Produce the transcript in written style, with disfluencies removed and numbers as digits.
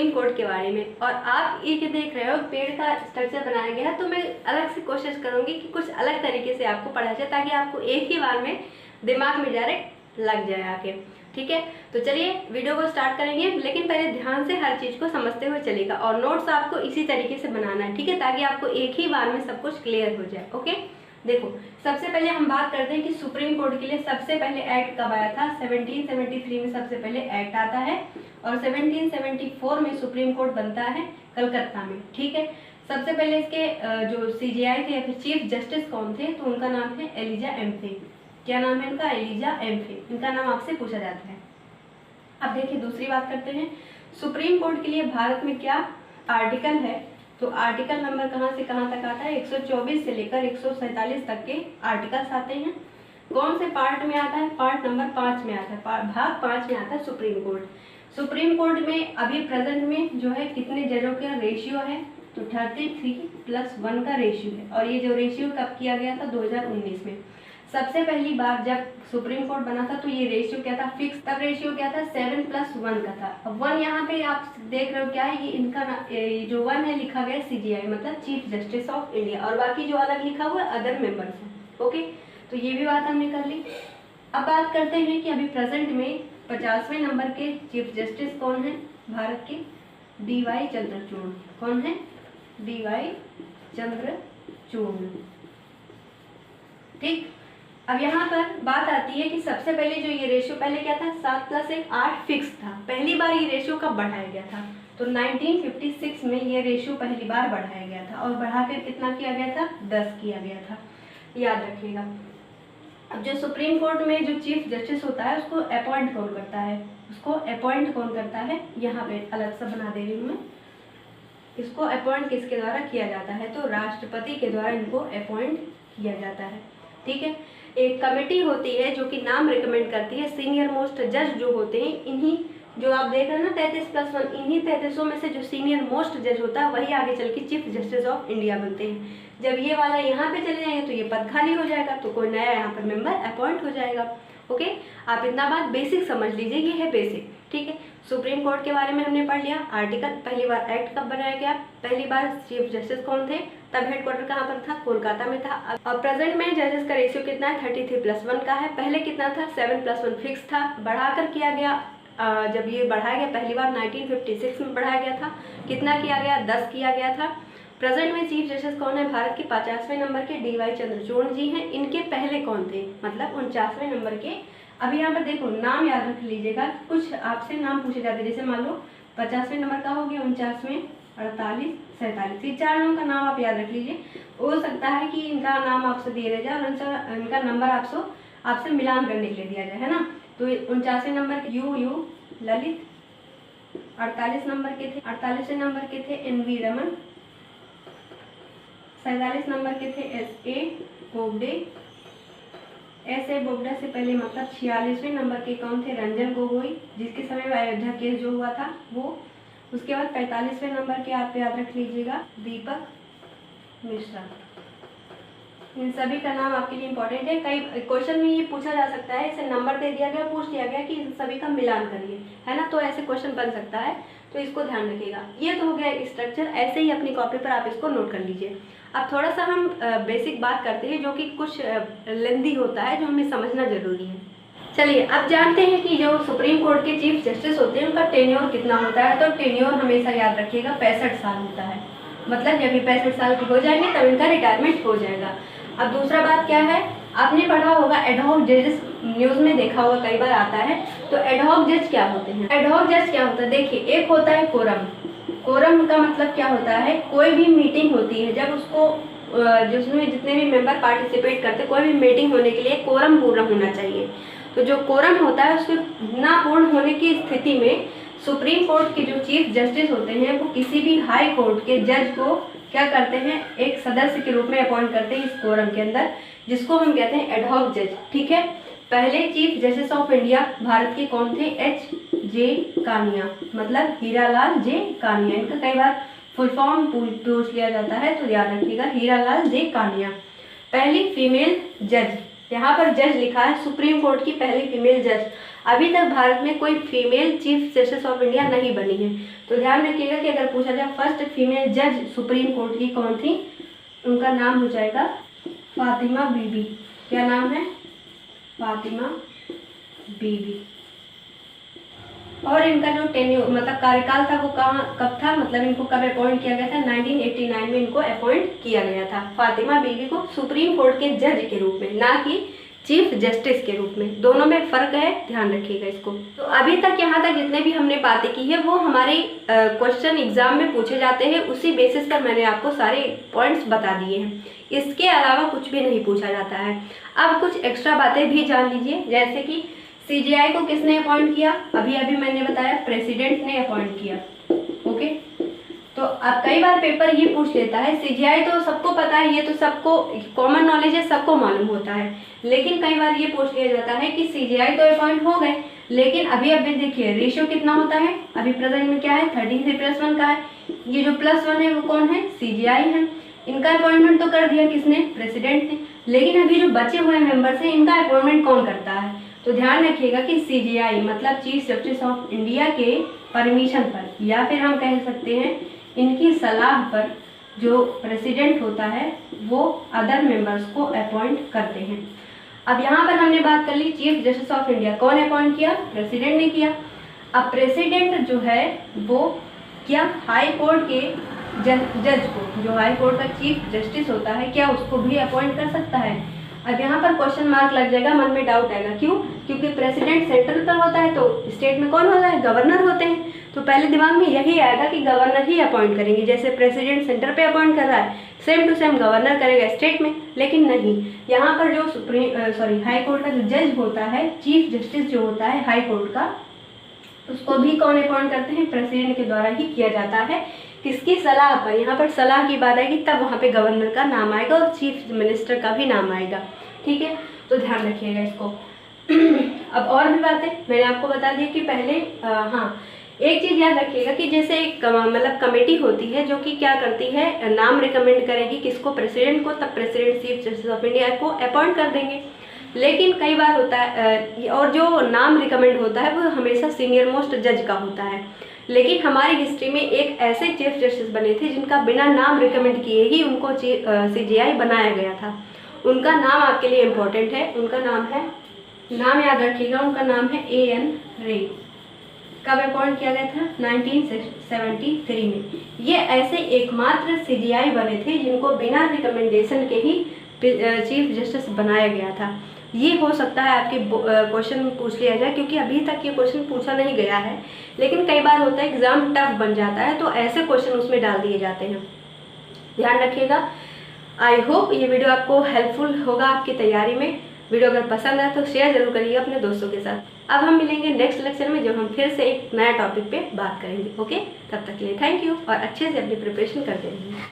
Supreme court के बारे में। और आप ये जो देख रहे हो पेड़ का स्ट्रक्चर बनाया गया है, तो मैं अलग से कोशिश करूंगी कि कुछ अलग तरीके से आपको पढ़ाया जाए ताकि आपको एक ही बार में दिमाग में डायरेक्ट लग जाए आके। ठीक है, तो चलिए वीडियो को स्टार्ट करेंगे, लेकिन पहले ध्यान से हर चीज़ को समझते हुए चलेगा और नोट्स आपको इसी तरीके से बनाना है। ठीक है, ताकि आपको एक ही बार में सब कुछ क्लियर हो जाए। ओके, देखो सबसे पहले हम बात करते हैं कि सुप्रीम कोर्ट के लिए सबसे पहले एक्ट कब आया था। 1773 में सबसे पहले एक्ट आता है और 1774 में सुप्रीम कोर्ट बनता है कलकत्ता में। ठीक है, सबसे पहले इसके जो सीजेआई थे या फिर चीफ जस्टिस कौन थे, तो उनका नाम है एलिजा एम्फे। क्या नाम है इनका? एलिजा एम्फे। इनका नाम आपसे पूछा जाता है। अब देखिए दूसरी बात करते हैं, सुप्रीम कोर्ट के लिए भारत में क्या आर्टिकल है। तो आर्टिकल नंबर कहाँ से कहाँ तक आता है? 124 से लेकर 147 तक के आर्टिकल्स आते हैं। कौन से पार्ट में आता है? पार्ट नंबर 5 में आता है, भाग 5 में आता है सुप्रीम कोर्ट। सुप्रीम कोर्ट में अभी प्रेजेंट में जो है कितने जजों का रेशियो है? तो 33+1 का रेशियो है। और ये जो रेशियो कब किया गया था? 2019 में। सबसे पहली बार जब सुप्रीम कोर्ट बना था तो ये रेशियो क्या था? फिक्स। तब रेशियो क्या था? 7+1 का था। अब 1 यहाँ पे आप देख रहे हो क्या है? ये इनका जो 1 है लिखा गया CJI मतलब चीफ जस्टिस ऑफ इंडिया, और बाकी जो अलग लिखा हुआ है अदर मेंबर्स हैं। ओके, तो ये भी बात हमने कर ली। अब बात करते हैं कि अभी प्रेजेंट में 50वें नंबर के चीफ जस्टिस कौन है भारत के? DY चंद्रचूड़। कौन है? DY चंद्रचूड़। ठीक, अब यहाँ पर बात आती है कि सबसे पहले जो ये रेशियो पहले क्या था? 7+1 8 फिक्स था। पहली बार ये रेशियो कब बढ़ाया गया था? तो 1956 में ये रेशियो पहली बार बढ़ाया गया था और बढ़ाकर कितना किया गया था? 10 किया गया था, याद रखिएगा। अब जो सुप्रीम कोर्ट में जो चीफ जस्टिस होता है उसको अपॉइंट कौन करता है? उसको अपॉइंट कौन करता है? यहाँ पे अलग सा बना दे रही हूँ मैं। इसको अपॉइंट किसके द्वारा किया जाता है? तो राष्ट्रपति के द्वारा इनको अपॉइंट किया जाता है। ठीक है, एक कमेटी होती है जो कि नाम रिकमेंड करती है। सीनियर मोस्ट जज जो होते हैं, इन्हीं जो आप देख रहे हैं ना 33+1, इन्हीं 33 में से जो सीनियर मोस्ट जज होता है वही आगे चल के चीफ जस्टिस ऑफ इंडिया बनते हैं। जब ये वाला यहाँ पे चले जाएंगे तो ये पद खाली हो जाएगा, तो कोई नया यहाँ पर मेंबर अपॉइंट हो जाएगा। ओके, आप इतना बात बेसिक समझ लीजिए, ये है बेसिक। ठीक है, सुप्रीम कोर्ट के बारे में हमने पढ़ लिया। आर्टिकल, पहली बार एक्ट कब बनाया गया, पहली बार चीफ जस्टिस कौन थे, तब हेडक्वार्टर कहाँ पर था? कोलकाता में था। अब प्रेजेंट में जजेस का रेशियो कितना है? 33+1 का है। पहले कितना था? 7+1 फिक्स था, बढ़ाकर किया गया। जब ये बढ़ाया गया पहली बार 1956 में बढ़ाया गया था। कितना किया गया? 10 किया गया था। प्रेजेंट में चीफ जस्टिस कौन है भारत के? 50वें नंबर के DY चंद्रचूड़ जी हैं। इनके पहले कौन थे? मतलब 49वें नंबर के। अभी यहाँ पर देखो नाम याद रख लीजिएगा, कुछ आपसे नाम पूछे जाते हैं। जैसे मान लो 50वें नंबर का हो गया, 49वें, 48, 47, ये 4 नाम का नाम आप याद रख लीजिए। हो सकता है कि इनका नाम आपसे दिया जाए और इनका नंबर आपसे मिलान करने के लिए दिया जाए, है ना। तो 49वें नंबर के यू ललित, 48 नंबर के थे 48वें नंबर के थे NV रमन, 47 नंबर के थे SA बोबडे। ऐसे बोबडे से पहले मतलब 46वें नंबर के कौन थे? रंजन गोगोई, जिसके समय में अयोध्या केस जो हुआ था वो। उसके बाद 45वें नंबर के आप याद रख लीजिएगा दीपक मिश्रा। इन सभी का नाम आपके लिए इंपॉर्टेंट है। कई क्वेश्चन में ये पूछा जा सकता है, इसे नंबर दे दिया गया, पूछ लिया गया कि इन सभी का मिलान करिए, है ना। तो ऐसे क्वेश्चन बन सकता है, तो इसको ध्यान रखिएगा। ये तो हो गया स्ट्रक्चर, ऐसे ही अपनी कॉपी पर आप इसको नोट कर लीजिए। अब थोड़ा सा हम बेसिक बात करते हैं जो कि कुछ लेंदी होता है, जो हमें समझना जरूरी है। चलिए अब जानते हैं कि जो सुप्रीम कोर्ट के चीफ जस्टिस होते हैं उनका टेन्योर कितना होता है। तो टेन्योर हमेशा याद रखिएगा 65 साल होता है। मतलब जब ये 65 साल के हो जाएंगे तब इनका रिटायरमेंट हो जाएगा। अब दूसरा बात क्या है, आपने पढ़ा होगा एडहॉक जजेस, न्यूज़ में देखा होगा कई बार आता है। तो एडहॉक जज क्या होते हैं? एडहॉक जज क्या होता है? देखिए, एक होता है कोरम। कोरम का मतलब क्या होता है? कोई भी मीटिंग होती है, जब उसको जिसमें जितने भी मेंबर पार्टिसिपेट करते, कोई भी मीटिंग होने के लिए कोरम पूर्ण होना चाहिए। तो जो कोरम होता है उसके ना पूर्ण होने की स्थिति में सुप्रीम कोर्ट के जो चीफ जस्टिस होते हैं वो किसी भी हाई कोर्ट के जज को क्या करते हैं? एक सदस्य के रूप में अपॉइंट करते हैं इस कोरम के अंदर, जिसको हम कहते हैं एडहॉक जज। ठीक है, पहले chief justice of India Bharat के कौन थे? HJ कानिया, मतलब हीरालाल जे कानिया। इनका कई बार फुल फॉर्म पूछ लिया जाता है, तो याद रखिएगा हीरालाल जे कानिया। पहली फीमेल जज यहाँ पर जज लिखा है, सुप्रीम कोर्ट की पहली फीमेल जज। अभी तक भारत में कोई female chief justice of India नहीं बनी है। तो ध्यान रखिएगा कि अगर पूछा जाए फर्स्ट फीमेल जज सुप्रीम कोर्ट की कौन थी, उनका नाम हो जाएगा फातिमा बीबी। क्या नाम है? फातिमा बीबी। और इनका जो टेन्योर मतलब कार्यकाल था वो कब था, मतलब इनको कब अपॉइंट किया गया था? 1989 में इनको अपॉइंट किया गया था, फातिमा बीबी को सुप्रीम कोर्ट के जज के रूप में, ना कि चीफ जस्टिस के रूप में। दोनों में फर्क है, ध्यान रखिएगा इसको। तो अभी तक यहाँ तक जितने भी हमने बातें की है वो हमारे क्वेश्चन एग्जाम में पूछे जाते हैं, उसी बेसिस पर मैंने आपको सारे पॉइंट्स बता दिए हैं। इसके अलावा कुछ भी नहीं पूछा जाता है। अब कुछ एक्स्ट्रा बातें भी जान लीजिए, जैसे कि सीजीआई को किसने अपॉइंट किया? अभी मैंने बताया प्रेसिडेंट ने अपॉइंट किया। ओके, तो अब कई बार पेपर ये पूछ लेता है, सीजीआई तो सबको पता है, ये तो सबको कॉमन नॉलेज है, सबको मालूम होता है, लेकिन कई बार ये पूछ लिया जाता है कि सीजीआई तो अपॉइंट हो गए, लेकिन अभी देखिए रेशियो कितना होता है, अभी प्रेजेंट में क्या है 33+1 का है। ये जो +1 है वो कौन है? सीजीआई है। इनका अपॉइंटमेंट तो कर दिया किसने? प्रेसिडेंट ने। लेकिन अभी जो बचे हुए मेंबर्स हैं इनका अपॉइंटमेंट कौन करता है? तो ध्यान रखिएगा कि सीजीआई मतलब चीफ जस्टिस ऑफ इंडिया के परमिशन पर, या फिर हम कह सकते हैं इनकी सलाह पर, जो प्रेसिडेंट होता है वो अदर मेंबर्स को अपॉइंट करते हैं। अब यहाँ पर हमने बात कर ली चीफ जस्टिस ऑफ इंडिया, कौन अपॉइंट किया? प्रेसिडेंट ने किया। अब प्रेसिडेंट जो है वो क्या हाई कोर्ट के जज को, जो हाई कोर्ट का चीफ जस्टिस होता है, क्या उसको भी अपॉइंट कर सकता है? अब यहाँ पर क्वेश्चन मार्क लग जाएगा, मन में डाउट आएगा, क्यों? क्योंकि प्रेसिडेंट सेंट्रल पर होता है, तो स्टेट में कौन होता है? गवर्नर होते हैं। तो पहले दिमाग में यही आएगा कि गवर्नर ही अपॉइंट करेंगे, जैसे प्रेसिडेंट सेंटर पे अपॉइंट कर रहा है, सेम टू सेम गवर्नर करेगा स्टेट में। लेकिन नहीं, यहाँ पर जो हाई कोर्ट का जो जज होता है, चीफ जस्टिस जो होता है हाई कोर्ट का, उसको भी कौन अपॉइंट करते हैं? प्रेसिडेंट के द्वारा ही किया जाता है। किसकी सलाह पर? यहाँ पर सलाह की बात आएगी तब वहाँ पे गवर्नर का नाम आएगा और चीफ मिनिस्टर का भी नाम आएगा। ठीक है, तो ध्यान रखिएगा इसको। अब और भी बातें मैंने आपको बता दी कि पहले हाँ, एक चीज़ याद रखिएगा कि जैसे एक मतलब कमेटी होती है जो कि क्या करती है, नाम रिकमेंड करेगी किसको? प्रेसिडेंट को, तब president chief justice of India को अपॉइंट कर देंगे। लेकिन कई बार होता है और जो नाम रिकमेंड होता है वो हमेशा सीनियर मोस्ट जज का होता है। लेकिन हमारी हिस्ट्री में एक ऐसे चीफ जस्टिस बने थे जिनका बिना नाम रिकमेंड किए ही उनको सीजीआई बनाया गया था। उनका नाम आपके लिए इम्पोर्टेंट है, उनका नाम है, नाम याद रखिएगा, उनका नाम है A.N. रे। कब अपॉइंट किया गया था? 1973 में। ये ऐसे एकमात्र सीजीआई बने थे जिनको बिना रिकमेंडेशन के ही चीफ जस्टिस बनाया गया था। ये हो सकता है आपके क्वेश्चन में पूछ लिया जाए, क्योंकि अभी तक ये क्वेश्चन पूछा नहीं गया है, लेकिन कई बार होता है एग्जाम टफ बन जाता है तो ऐसे क्वेश्चन उसमें डाल दिए जाते हैं। ध्यान रखिएगा। आई होप ये वीडियो आपको हेल्पफुल होगा आपकी तैयारी में। वीडियो अगर पसंद आए तो शेयर जरूर करिएगा अपने दोस्तों के साथ। अब हम मिलेंगे नेक्स्ट लेक्चर में, जब हम फिर से एक नया टॉपिक पे बात करेंगे। ओके, तब तक के लिए थैंक यू और अच्छे से अपनी प्रिपरेशन करते रहिए।